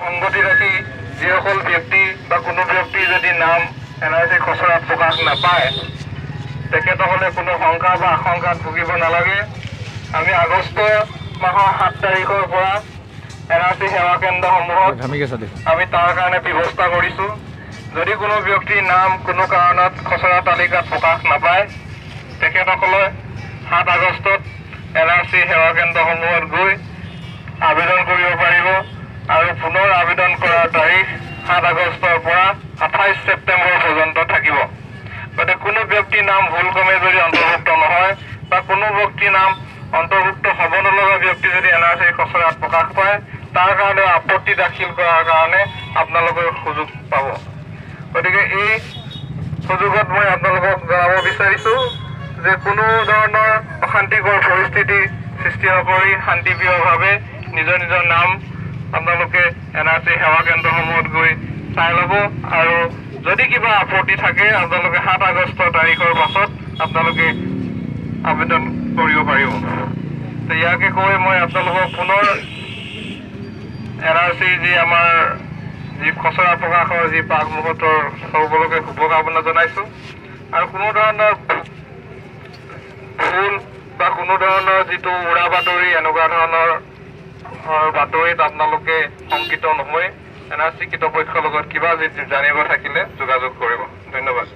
সংগতি ৰাখি যিসকল ব্যক্তি বা কোনো ব্যক্তি যদি নাম NRC খচৰাত প্ৰকাশ নাপায় তেখেতসকলে কোনো শংকা বা আশংকাত ভুগিব নালাগে। আমি আগষ্ট মাহৰ 7 তাৰিখৰ পৰা NRC সেৱা কেন্দ্ৰসমূহত আমি তাৰ কাৰণে ব্যৱস্থা কৰিছোঁ। যদি কোনো ব্যক্তিৰ নাম কোনো কাৰণত খচৰা তালিকাত প্ৰকাশ নাপায় তেখেতসকলে 7 আগষ্টত NRC সেৱা কেন্দ্ৰসমূহত গৈ আবেদন কৰিব পাৰিব আৰু পুনৰ আবেদন কৰাৰ তাৰিখ 7 আগষ্টৰ পৰা 28 ছেপ্টেম্বৰ পৰ্যন্ত থাকিব। গতিকে কোনো ব্যক্তিৰ নাম ভুলক্ৰমে যদি অন্তৰ্ভুক্ত নহয় বা কোনো ব্যক্তিৰ নাম অন্তৰ্ভুক্ত হ'ব নলগা ব্যক্তি যদি NRC খচৰাত প্ৰকাশ পায় তাৰ কাৰণে আপত্তি দাখিল কৰাৰ কাৰণে আপোনালোকে সুযোগ পাব। গতিকে এই সুযোগত মই আপোনালোকক জনাব বিচাৰিছোঁ যে কোনো ধৰণৰ অশান্তিকৰ পৰিস্থিতি সৃষ্টি নকৰি শান্তিপ্ৰিয়ভাৱে নিজৰ নিজৰ নাম আপোনালোকে NRC সেৱা কেন্দ্ৰসমূহত গৈ চাই ল'ব আৰু যদি কিবা আপত্তি থাকে আপোনালোকে 7 আগষ্ট তাৰিখৰ পাছত আপোনালোকে আবেদন কৰিব পাৰিব। তো ইয়াকে কৈ মই আপোনালোকক পুনৰ NRC যি আমাৰ যি খচৰা প্ৰকাশৰ যি প্ৰাক মুহূৰ্তৰ সকলোকে শুভকামনা জনাইছোঁ আৰু কোনো ধৰণৰ ভুল বা কোনো ধৰণৰ যিটো উৰা বাতৰি এনেকুৱা ধৰণৰ বাতৰিত আপোনালোকে শংকিত নহৈ NRC কৰ্তৃপক্ষৰ লগত কিবা যদি জানিব থাকিলে যোগাযোগ কৰিব। ধন্যবাদ।